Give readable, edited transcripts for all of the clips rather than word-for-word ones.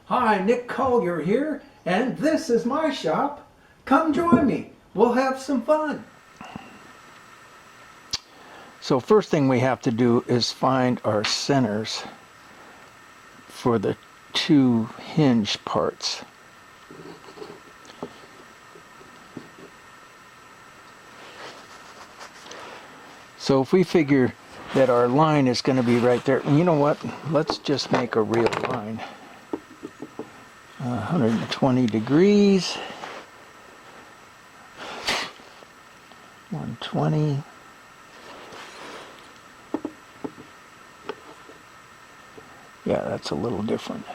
Hi, Nick Collier here, and this is my shop. Come join me. We'll have some fun. So first thing we have to do is find our centers for the two hinge parts. So if we figure that our line is going to be right there, you know what? Let's just make a real line. 120 degrees. 120. Yeah, that's a little different.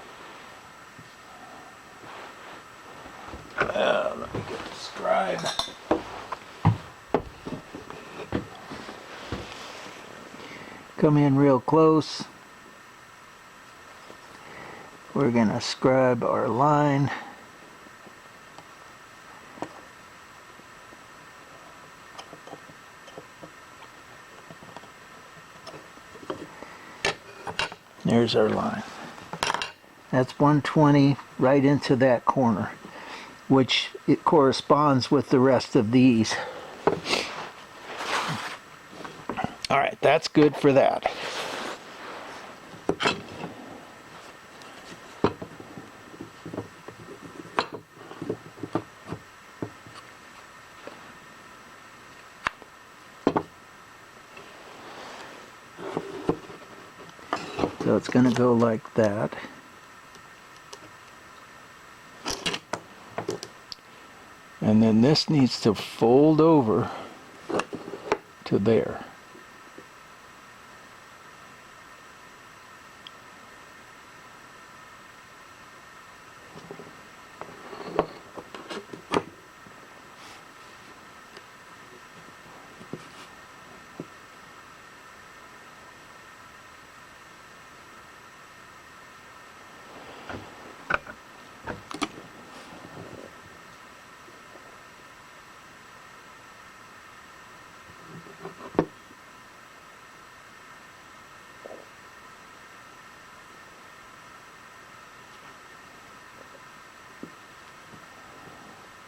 Let me get the scribe. Come in real close. We're going to scribe our line. There's our line. That's 120 right into that corner, which it corresponds with the rest of these. All right, that's good for that. So it's going to go like that. And then this needs to fold over to there.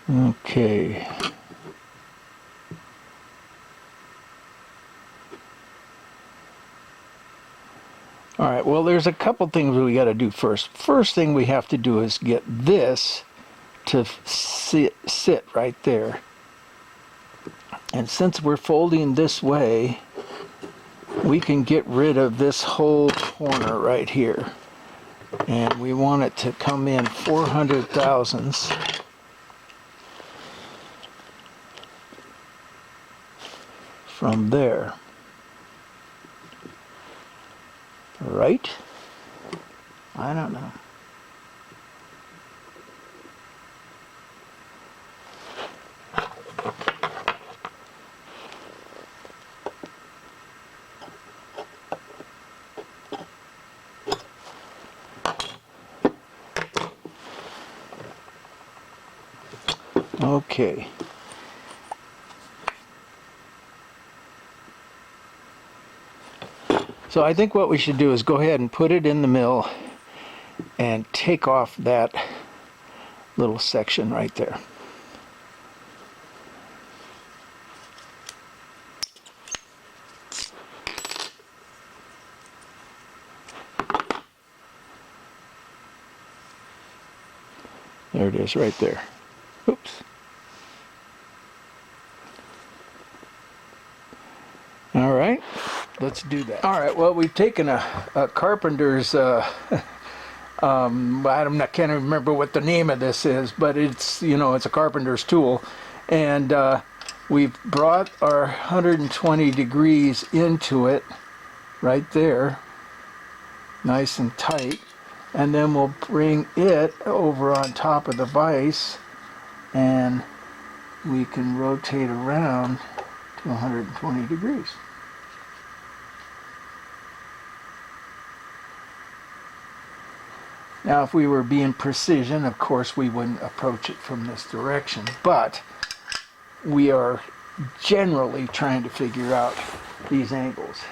Okay. All right, well, there's a couple things we got to do first. First thing we have to do is get this to sit right there. And since we're folding this way, we can get rid of this whole corner right here. And we want it to come in 400 thousandths. From there. Right? I don't know. Okay. So I think what we should do is go ahead and put it in the mill and take off that little section right there. There it is right there. Oops. All right, let's do that. All right, well, we've taken a carpenter's, I can't remember what the name of this is, but it's, it's a carpenter's tool. And we've brought our 120 degrees into it right there, nice and tight. And then we'll bring it over on top of the vise, and we can rotate around to 120 degrees. Now, if we were being precision, of course, we wouldn't approach it from this direction, but we are generally trying to figure out these angles.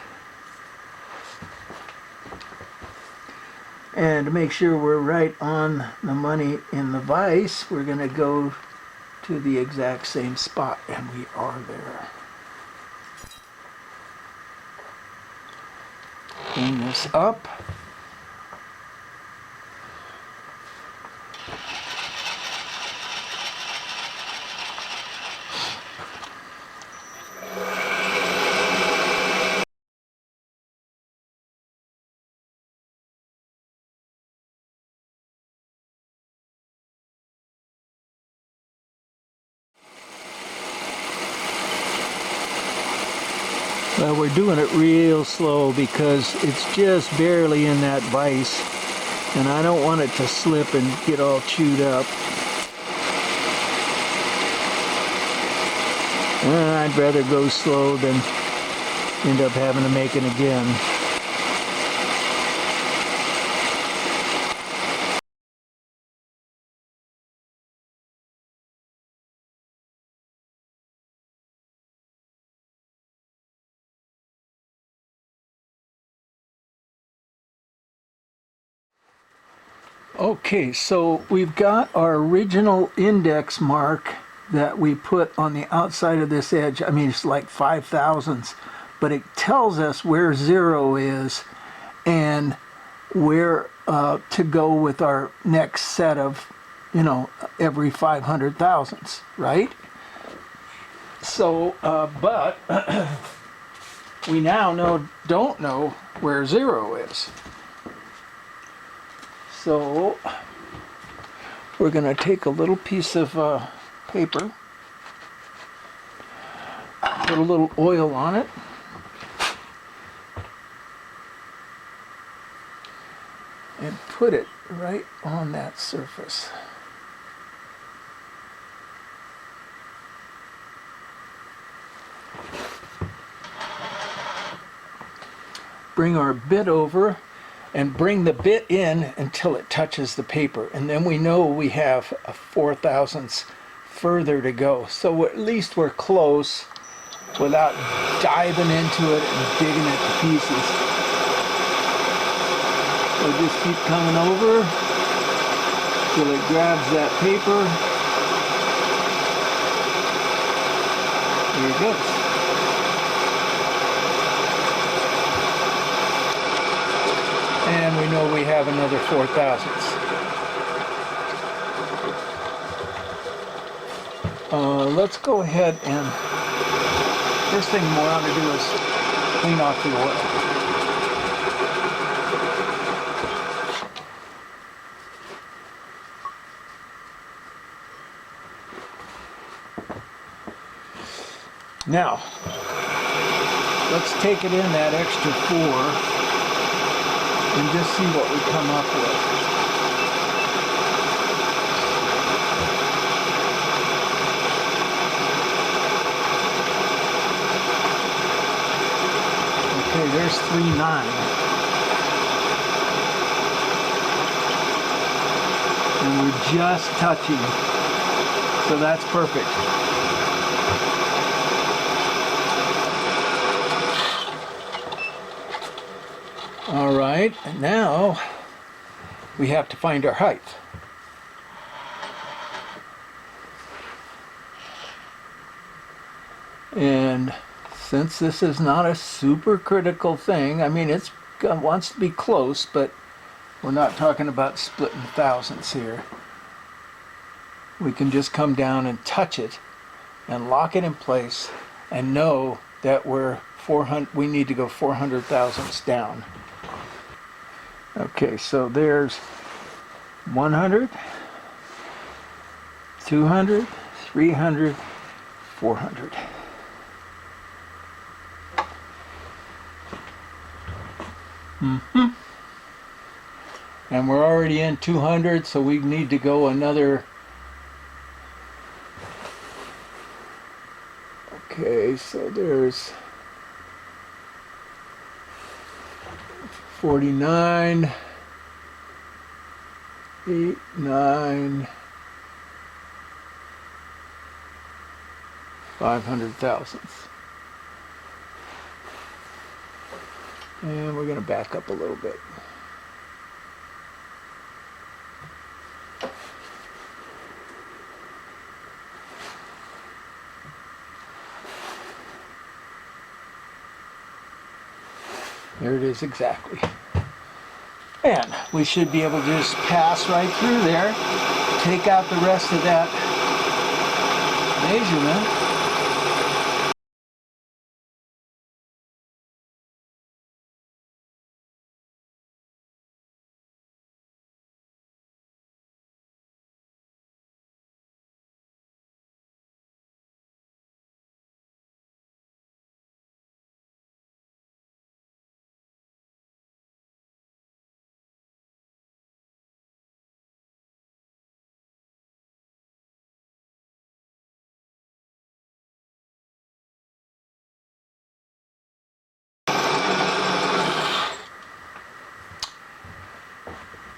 And to make sure we're right on the money in the vise, we're going to go to the exact same spot, and we are there. Bring this up. Well, we're doing it real slow because it's just barely in that vise, and I don't want it to slip and get all chewed up. I'd rather go slow than end up having to make it again. Okay, so we've got our original index mark that we put on the outside of this edge. I mean, it's like 5/1000ths, but it tells us where 0 is and where to go with our next set of, every 500,000ths, right? So, but we now don't know where 0 is. So we're going to take a little piece of paper, put a little oil on it, and put it right on that surface. Bring our bit over and bring the bit in until it touches the paper, and then we know we have a 4/1000ths further to go. So at least we're close without diving into it and digging it to pieces. So just keep coming over till it grabs that paper. There it goes. And we know we have another 4/1000ths. Let's go ahead and first thing we want to do is clean off the oil. Now, let's take it in that extra 4 and just see what we come up with. Okay, there's 3/9. And we're just touching. So that's perfect. All right, and now we have to find our height. And since this is not a super critical thing, I mean, it wants to be close, but we're not talking about splitting thousandths here. We can just come down and touch it and lock it in place and know that we need to go 400,000ths down. Okay, so there's 100, 200, 300, 400. And we're already in 200, so we need to go another. Okay, so there's 49, 8, 9, 500,000ths. And we're going to back up a little bit. There it is exactly. And we should be able to just pass right through there, take out the rest of that measurement.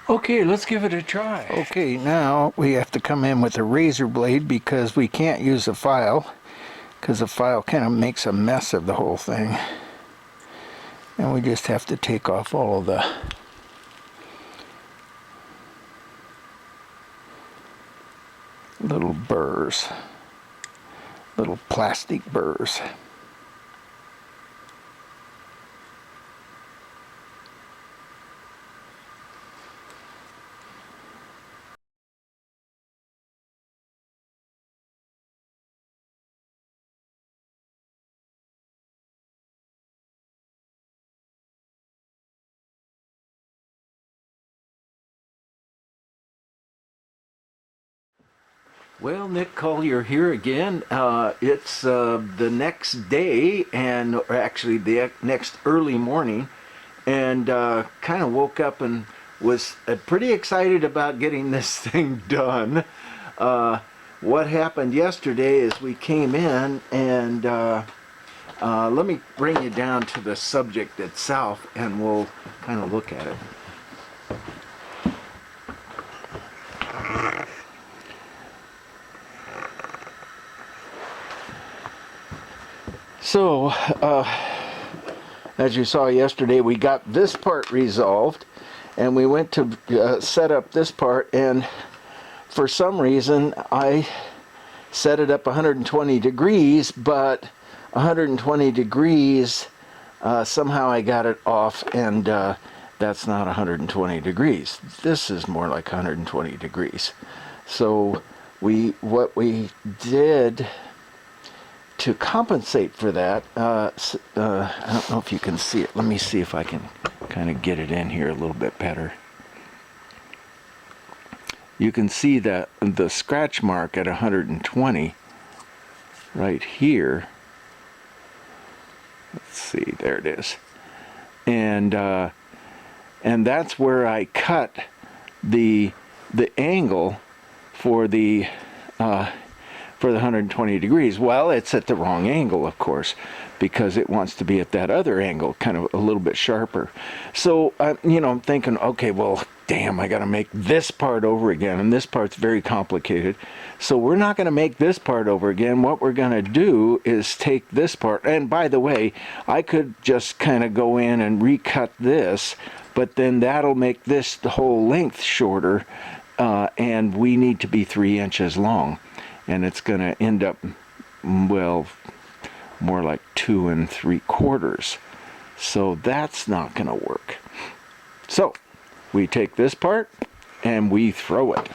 Okay, let's give it a try. Okay, now we have to come in with a razor blade because we can't use a file, because the file kind of makes a mess of the whole thing. And we just have to take off all of the little burrs, little plastic burrs. Well, Nick Collier here again. It's the next day, and or actually the next early morning, and kind of woke up and was pretty excited about getting this thing done. What happened yesterday is we came in, and let me bring you down to the subject itself, and we'll kind of look at it. So, as you saw yesterday, we got this part resolved, and we went to set up this part, and for some reason I set it up 120 degrees, but 120 degrees, somehow I got it off, and that's not 120 degrees. This is more like 120 degrees. So what we did to compensate for that, I don't know if you can see it. Let me see if I can kind of get it in here a little bit better. You can see that the scratch mark at 120 right here. Let's see, there it is. And that's where I cut the angle for the 120 degrees. Well, it's at the wrong angle, of course, because it wants to be at that other angle, kind of a little bit sharper. So, I'm thinking, okay, well, damn, I got to make this part over again, and this part's very complicated. So we're not going to make this part over again. What we're going to do is take this part, and by the way, I could just kind of go in and recut this, but then that'll make this the whole length shorter, and we need to be 3 inches long. And it's going to end up, well, more like 2 3/4. So that's not going to work. So we take this part and we throw it.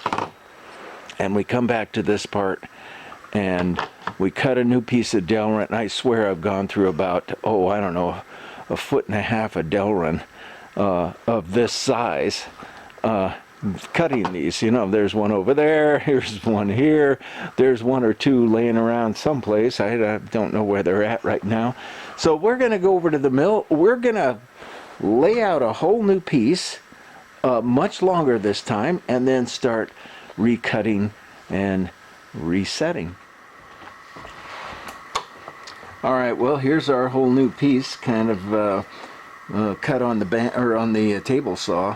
And we come back to this part and we cut a new piece of Delrin. And I swear I've gone through about, I don't know, 1.5 foot of Delrin of this size. Cutting these, there's one over there, here's one here, there's 1 or 2 laying around someplace. I don't know where they're at right now. So we're going to go over to the mill. We're going to lay out a whole new piece, much longer this time, and then start recutting and resetting. All right, well, here's our whole new piece, kind of cut on the table saw.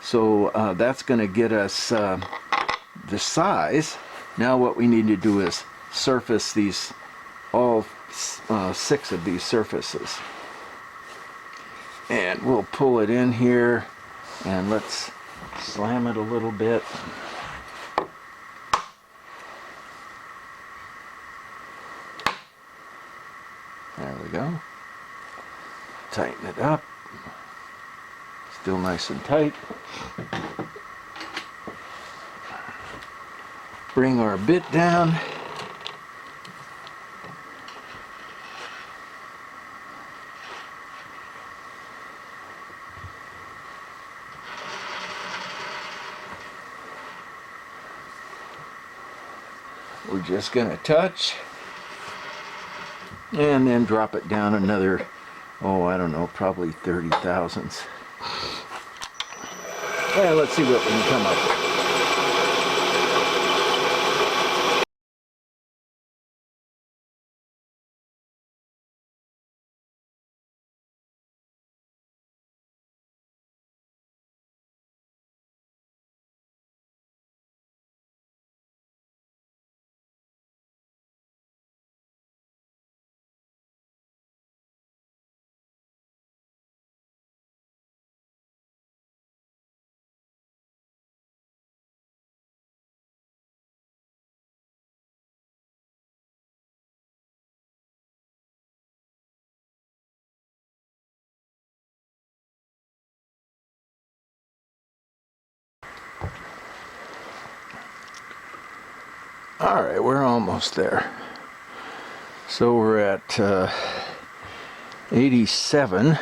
So that's going to get us the size. Now what we need to do is surface these, all 6 of these surfaces. And we'll pull it in here, and let's slam it a little bit. There we go. Tighten it up. Still nice and tight. Bring our bit down. We're just going to touch and then drop it down another, oh, I don't know, probably 30 thousandths. And let's see what we can come up with. All right, we're almost there. So we're at 87,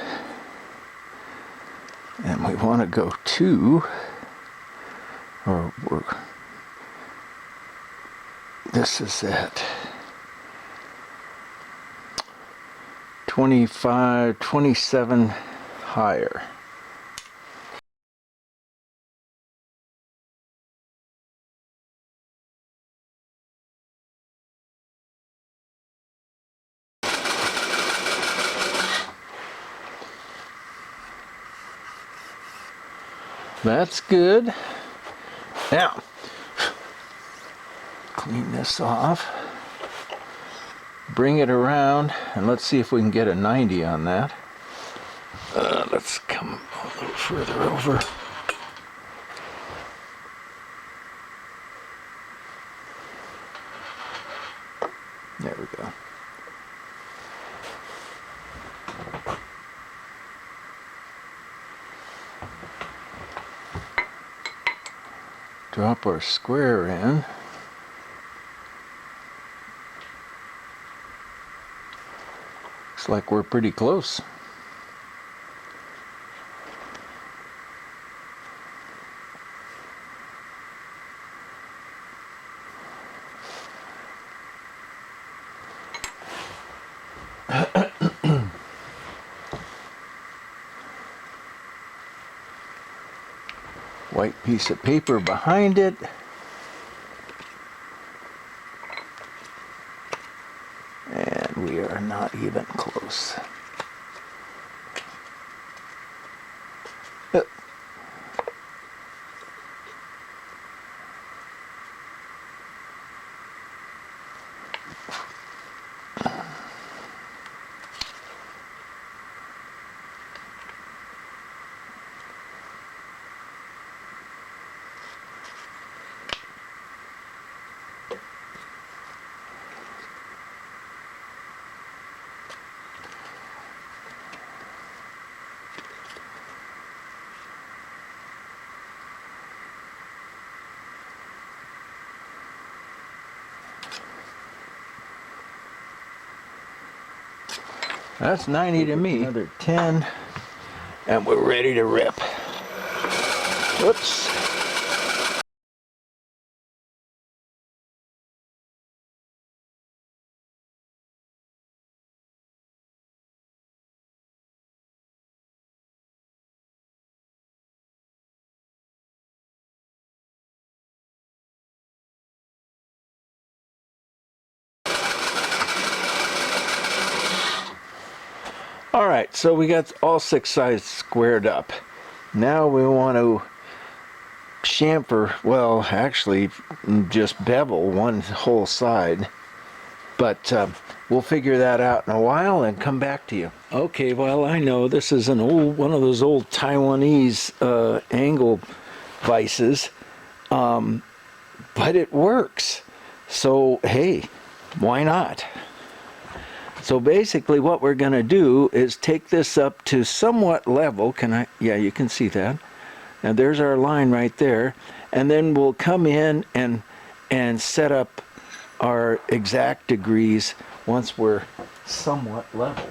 and we want to go to, this is at 25, 27 higher. That's good. Now, clean this off, bring it around, and let's see if we can get a 90 on that. Let's come a little further over. There we go. Drop our square in. Looks like we're pretty close. White piece of paper behind it. And we are not even close. That's 90 to me. Another 10, and we're ready to rip. Whoops. All right, so we got all 6 sides squared up. Now we want to chamfer, well, actually just bevel one whole side. But we'll figure that out in a while and come back to you. Okay, well, I know this is one of those old Taiwanese angle vices, but it works. So, hey, why not? So basically what we're going to do is take this up to somewhat level. Yeah, you can see that. Now there's our line right there. And then we'll come in and set up our exact degrees once we're somewhat level.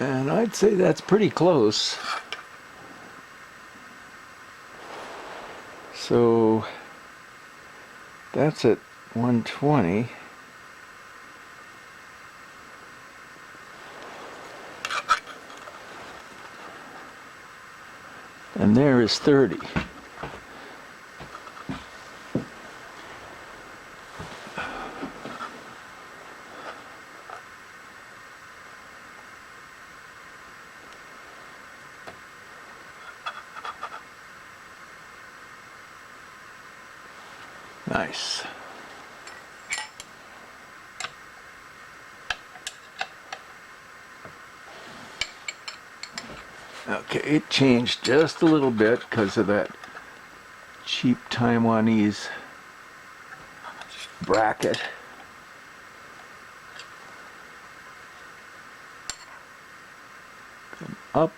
And I'd say that's pretty close. So that's at 120. And there is 30. Nice. Okay, it changed just a little bit because of that cheap Taiwanese bracket. Come up.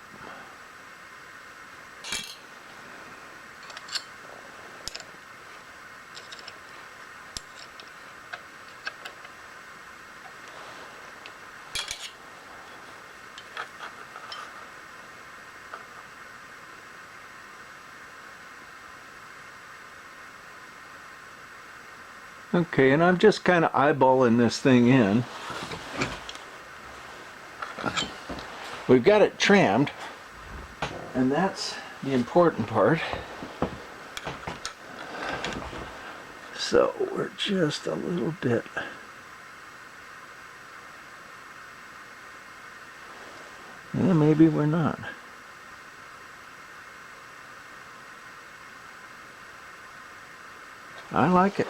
Okay, and I'm just kind of eyeballing this thing in. We've got it trimmed, and that's the important part. So we're just a little bit. Yeah, maybe we're not. I like it.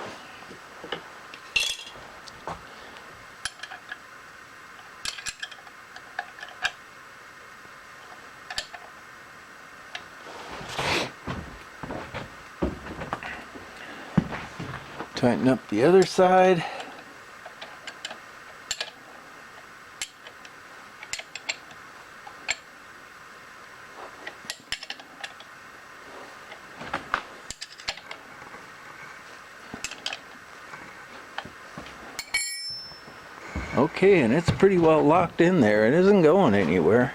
Tighten up the other side. Okay, and it's pretty well locked in there. It isn't going anywhere.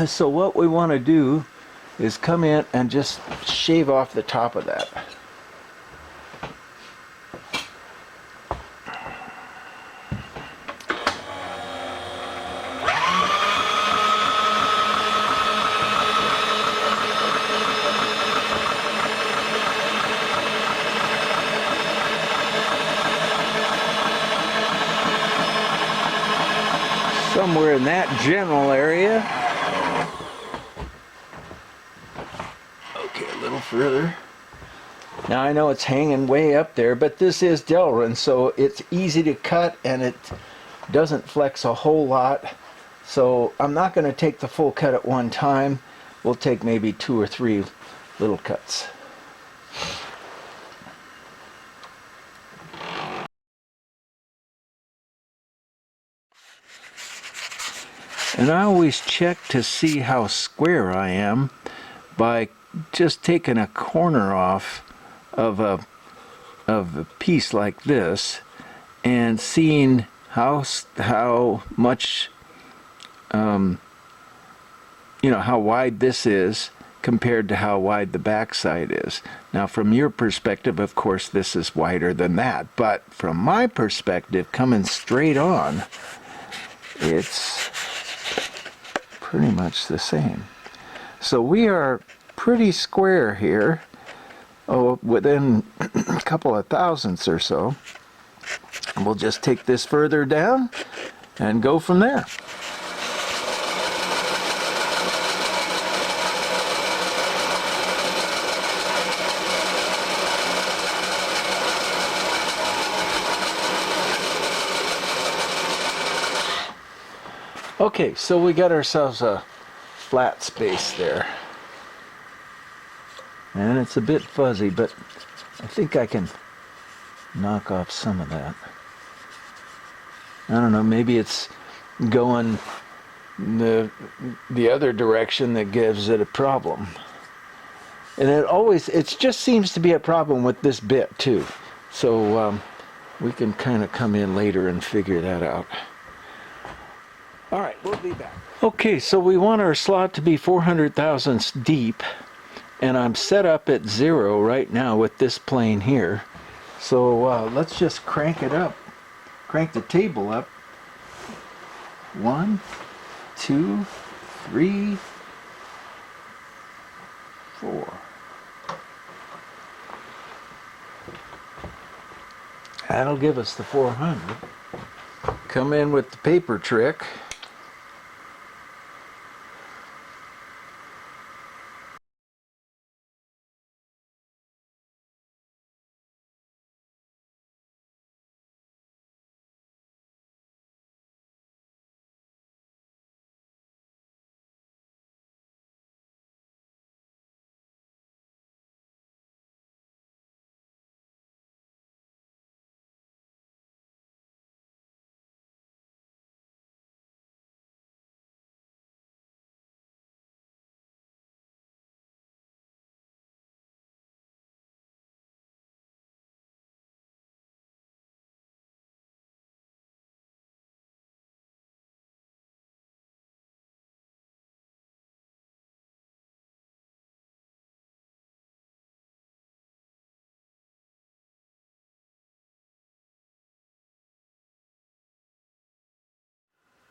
So what we want to do is come in and just shave off the top of that. Somewhere in that general area. Okay, a little further. Now I know it's hanging way up there, but this is Delrin, so it's easy to cut and it doesn't flex a whole lot. So I'm not going to take the full cut at one time. We'll take maybe 2 or 3 little cuts. And I always check to see how square I am by just taking a corner off of a piece like this and seeing how much how wide this is compared to how wide the back side is. Now from your perspective, of course, this is wider than that, but from my perspective, coming straight on, it's pretty much the same. So we are pretty square here, within a couple of thousandths or so. And we'll just take this further down and go from there. Okay, so we got ourselves a flat space there. And it's a bit fuzzy, but I think I can knock off some of that. I don't know, maybe it's going the other direction that gives it a problem. And it just seems to be a problem with this bit too. So we can kind of come in later and figure that out. All right, we'll be back. Okay, so we want our slot to be 400 thousandths deep, and I'm set up at 0 right now with this plane here. So let's just crank it up, crank the table up. 1, 2, 3, 4. That'll give us the 400. Come in with the paper trick.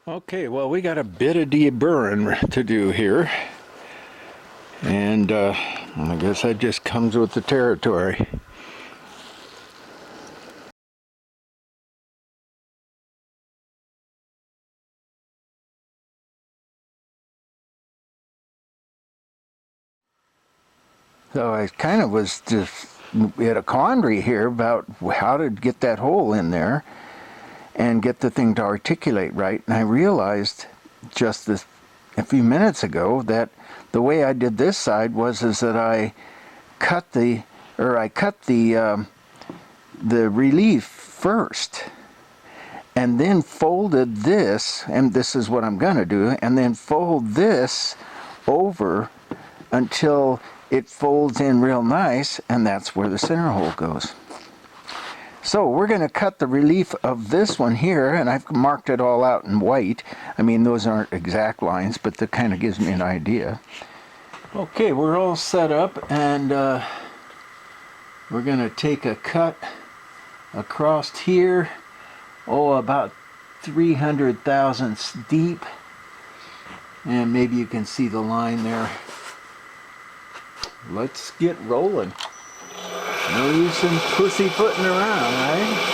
Okay, well, we got a bit of deburring to do here, and I guess that just comes with the territory. So I kind of was just at a quandary here about how to get that hole in there and get the thing to articulate right, and I realized just a few minutes ago that the way I did this side was that I cut the relief first, and then folded this, and this is what I'm going to do, and then fold this over until it folds in real nice, and that's where the center hole goes. So we're going to cut the relief of this one here, and I've marked it all out in white. I mean, those aren't exact lines, but that kind of gives me an idea. Okay, we're all set up, and we're going to take a cut across here, about 300 thousandths deep, and maybe you can see the line there. Let's get rolling. No use in pussyfooting around, right?